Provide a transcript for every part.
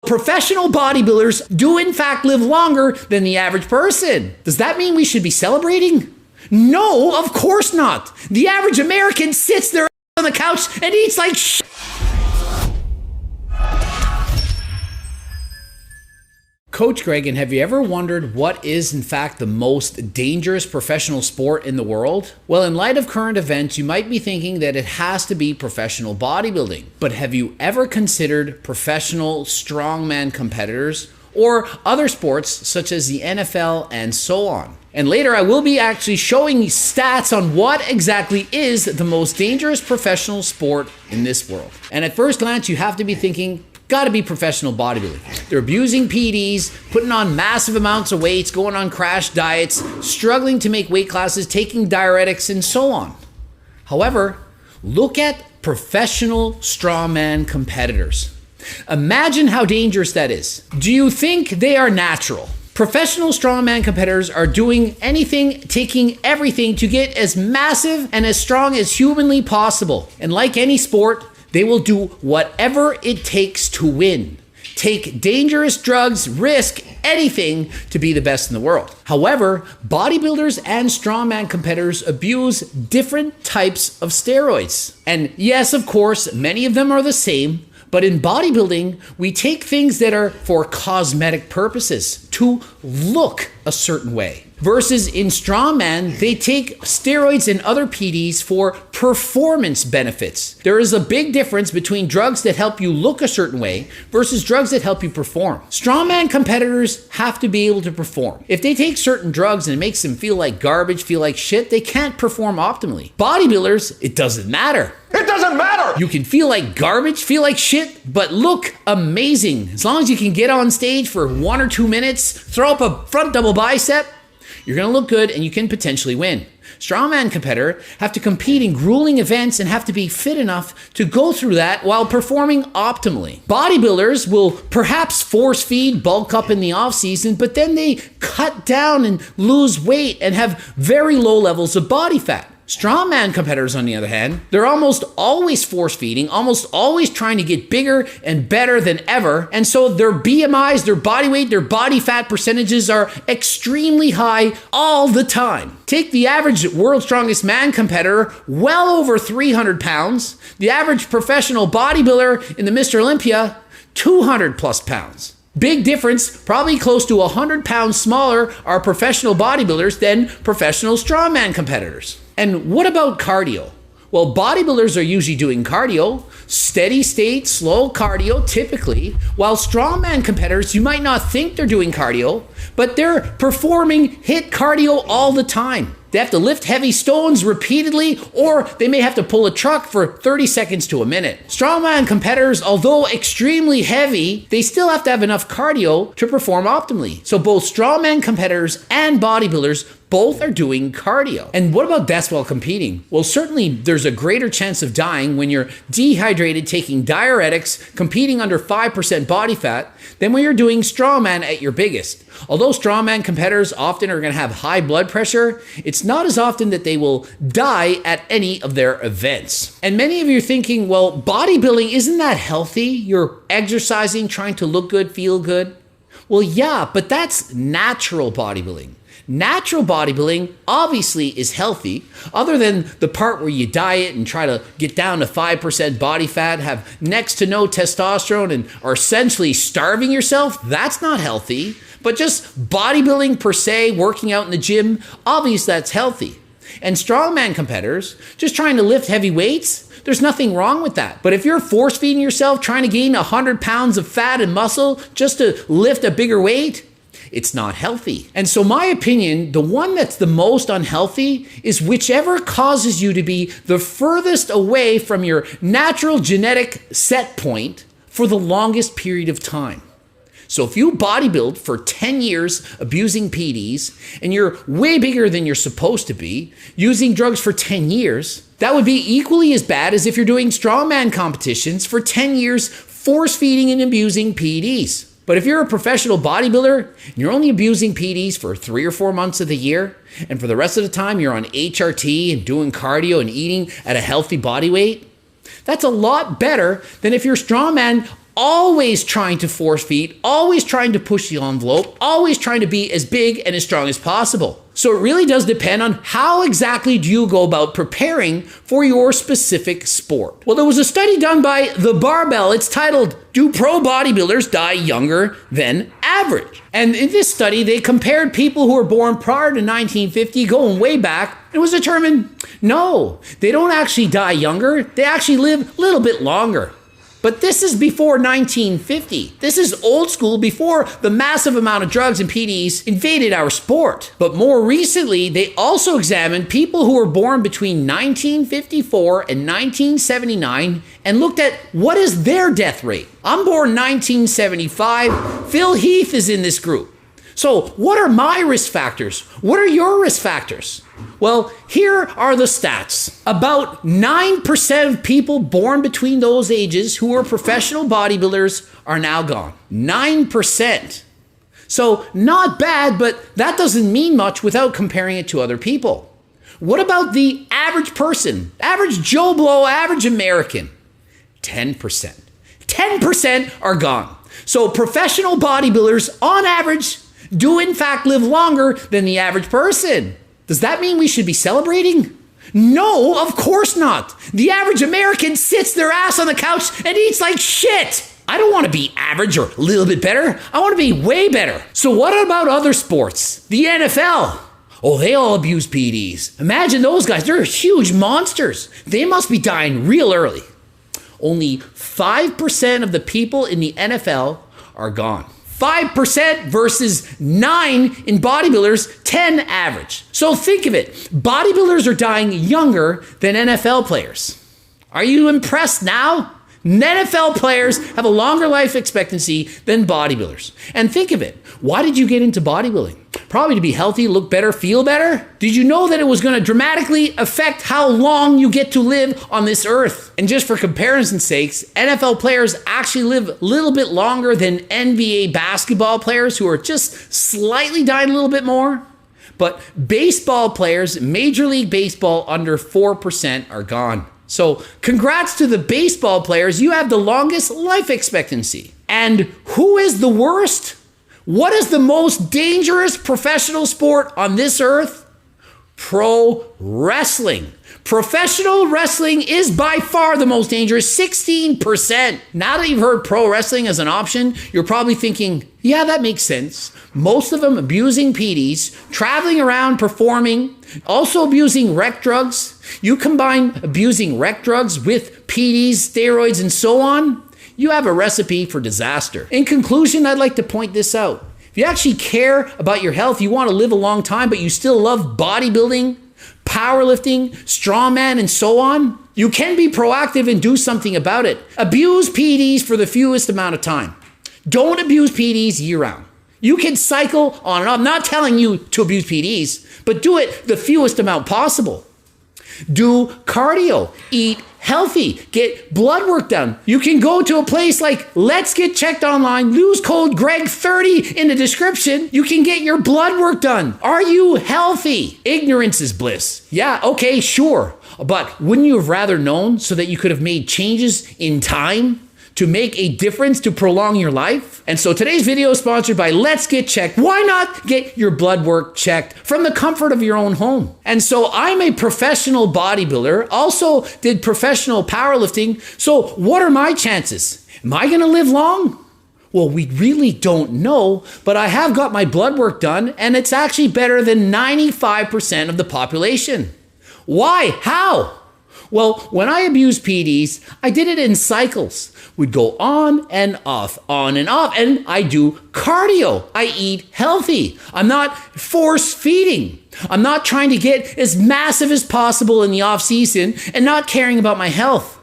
Professional bodybuilders do in fact live longer than the average person. Does that mean we should be celebrating? No, of course not. The average American sits there on the couch and eats like shit. Coach Greg, and have you ever wondered what is in fact the most dangerous professional sport in the world? Well, in light of current events, you might be thinking that it has to be professional bodybuilding. But have you ever considered professional strongman competitors or other sports such as the NFL and so on? And later I will be actually showing stats on what exactly is the most dangerous professional sport in this world. And at first glance, you have to be thinking, gotta be professional bodybuilding. They're abusing PEDs, putting on massive amounts of weights, going on crash diets, struggling to make weight classes, taking diuretics, and so on. However, look at professional strongman competitors. Imagine how dangerous that is. Do you think they are natural? Professional strongman competitors are doing anything, taking everything to get as massive and as strong as humanly possible. And like any sport, they will do whatever it takes to win. Take dangerous drugs, risk anything to be the best in the world. However, bodybuilders and strongman competitors abuse different types of steroids. And yes, of course, many of them are the same, but in bodybuilding, we take things that are for cosmetic purposes, to look a certain way. Versus in strongman, they take steroids and other PEDs for performance benefits. There is a big difference between drugs that help you look a certain way versus drugs that help you perform. Strongman competitors have to be able to perform. If they take certain drugs and it makes them feel like garbage, feel like shit, they can't perform optimally. Bodybuilders, it doesn't matter. It doesn't matter! You can feel like garbage, feel like shit, but look amazing. As long as you can get on stage for 1 or 2 minutes, throw up a front double bicep, you're gonna look good and you can potentially win. Strongman competitor have to compete in grueling events and have to be fit enough to go through that while performing optimally. Bodybuilders will perhaps force feed, bulk up in the off season, but then they cut down and lose weight and have very low levels of body fat. Strongman competitors, on the other hand, they're almost always force feeding, almost always trying to get bigger and better than ever. And so their BMIs, their body weight, their body fat percentages are extremely high all the time. Take the average world's strongest man competitor, well over 300 pounds. The average professional bodybuilder in the Mr. Olympia, 200 plus pounds. Big difference, probably close to 100 pounds smaller are professional bodybuilders than professional strongman competitors. And what about cardio? Well, bodybuilders are usually doing cardio, steady state, slow cardio typically, while strongman competitors, you might not think they're doing cardio, but they're performing HIIT cardio all the time. They have to lift heavy stones repeatedly, or they may have to pull a truck for 30 seconds to a minute. Strongman competitors, although extremely heavy, they still have to have enough cardio to perform optimally. So both strongman competitors and bodybuilders both are doing cardio. And what about deaths while competing? Well, certainly there's a greater chance of dying when you're dehydrated, taking diuretics, competing under 5% body fat, than when you're doing strongman at your biggest. Although strongman competitors often are gonna have high blood pressure, it's not as often that they will die at any of their events. And many of you are thinking, well, bodybuilding, isn't that healthy? You're exercising, trying to look good, feel good. Well, yeah, but that's natural bodybuilding. Natural bodybuilding obviously is healthy, other than the part where you diet and try to get down to 5% body fat, have next to no testosterone, and are essentially starving yourself. That's not healthy. But just bodybuilding per se, working out in the gym, obviously that's healthy. And strongman competitors, just trying to lift heavy weights, there's nothing wrong with that. But if you're force feeding yourself, trying to gain 100 pounds of fat and muscle just to lift a bigger weight, it's not healthy. And so my opinion, the one that's the most unhealthy is whichever causes you to be the furthest away from your natural genetic set point for the longest period of time. So if you bodybuild for 10 years abusing PEDs and you're way bigger than you're supposed to be, using drugs for 10 years, that would be equally as bad as if you're doing strongman competitions for 10 years force feeding and abusing PEDs. But if you're a professional bodybuilder and you're only abusing PEDs for 3 or 4 months of the year, and for the rest of the time you're on HRT and doing cardio and eating at a healthy body weight, that's a lot better than if you're strongman always trying to force feed, always trying to push the envelope, always trying to be as big and as strong as possible. So it really does depend on how exactly do you go about preparing for your specific sport. Well, there was a study done by The Barbell. It's titled, "Do Pro Bodybuilders Die Younger Than Average?" And in this study, they compared people who were born prior to 1950, going way back. It was determined, no, they don't actually die younger. They actually live a little bit longer. But this is before 1950. This is old school, before the massive amount of drugs and PEDs invaded our sport. But more recently, they also examined people who were born between 1954 and 1979 and looked at what is their death rate. I'm born 1975. Phil Heath is in this group. So what are my risk factors? What are your risk factors? Well, here are the stats. About 9% of people born between those ages who are professional bodybuilders are now gone. 9%. So not bad, but that doesn't mean much without comparing it to other people. What about the average person? Average Joe Blow, average American? 10%. 10% are gone. So professional bodybuilders, on average, do in fact live longer than the average person. Does that mean we should be celebrating? No, of course not. The average American sits their ass on the couch and eats like shit. I don't want to be average or a little bit better. I want to be way better. So what about other sports? The NFL. Oh, they all abuse PEDs. Imagine those guys. They're huge monsters. They must be dying real early. Only 5% of the people in the NFL are gone. 5% versus 9 in bodybuilders, 10 average. So think of it. Bodybuilders are dying younger than NFL players. Are you impressed now? NFL players have a longer life expectancy than bodybuilders. And think of it. Why did you get into bodybuilding? Probably to be healthy, look better, feel better. Did you know that it was going to dramatically affect how long you get to live on this earth? And just for comparison's sakes, NFL players actually live a little bit longer than NBA basketball players who are just slightly dying a little bit more. But baseball players, Major League Baseball, under 4% are gone. So congrats to the baseball players. You have the longest life expectancy. And who is the worst? What is the most dangerous professional sport on this earth? Pro wrestling. Professional wrestling is by far the most dangerous, 16%. Now that you've heard pro wrestling as an option, you're probably thinking, yeah, that makes sense. Most of them abusing PEDs, traveling around performing, also abusing rec drugs. You combine abusing rec drugs with PEDs, steroids, and so on, you have a recipe for disaster. In conclusion, I'd like to point this out. If you actually care about your health, you want to live a long time, but you still love bodybuilding, powerlifting, strongman, and so on, you can be proactive and do something about it. Abuse PEDs for the fewest amount of time. Don't abuse PEDs year round. You can cycle on and off. I'm not telling you to abuse PEDs, but do it the fewest amount possible. Do cardio, eat healthy, get blood work done. You can go to a place like Let's Get Checked Online, use code GREG30 in the description. You can get your blood work done. Are you healthy? Ignorance is bliss. Yeah, okay, sure. But wouldn't you have rather known so that you could have made changes in time to make a difference to prolong your life? And so today's video is sponsored by Let's Get Checked. Why not get your blood work checked from the comfort of your own home? And so I'm a professional bodybuilder, also did professional powerlifting. So what are my chances? Am I going to live long? Well, we really don't know, but I have got my blood work done, and it's actually better than 95% of the population. Why? How? Well, when I abused PEDs, I did it in cycles. We'd go on and off, and I do cardio. I eat healthy. I'm not force feeding. I'm not trying to get as massive as possible in the off season and not caring about my health.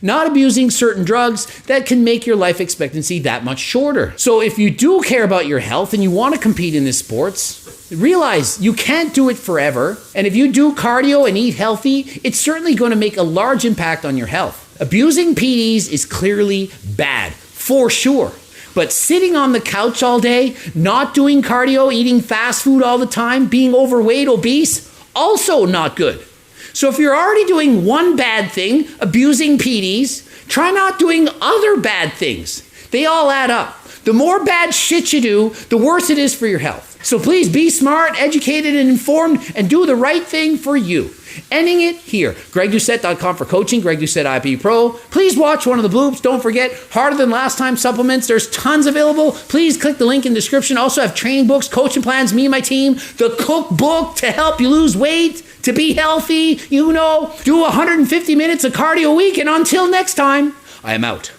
Not abusing certain drugs that can make your life expectancy that much shorter. So if you do care about your health and you want to compete in these sports, realize you can't do it forever. And if you do cardio and eat healthy, it's certainly going to make a large impact on your health. Abusing PEDs is clearly bad, for sure. But sitting on the couch all day, not doing cardio, eating fast food all the time, being overweight, obese, also not good. So if you're already doing one bad thing, abusing PEDs, try not doing other bad things. They all add up. The more bad shit you do, the worse it is for your health. So please be smart, educated, and informed, and do the right thing for you. Ending it here. GregDoucette.com for coaching, Greg Doucette IP Pro. Please watch one of the bloops. Don't forget, Harder Than Last Time supplements. There's tons available. Please click the link in the description. Also have training books, coaching plans, me and my team, the cookbook to help you lose weight, to be healthy, do 150 minutes of cardio a week. And until next time, I am out.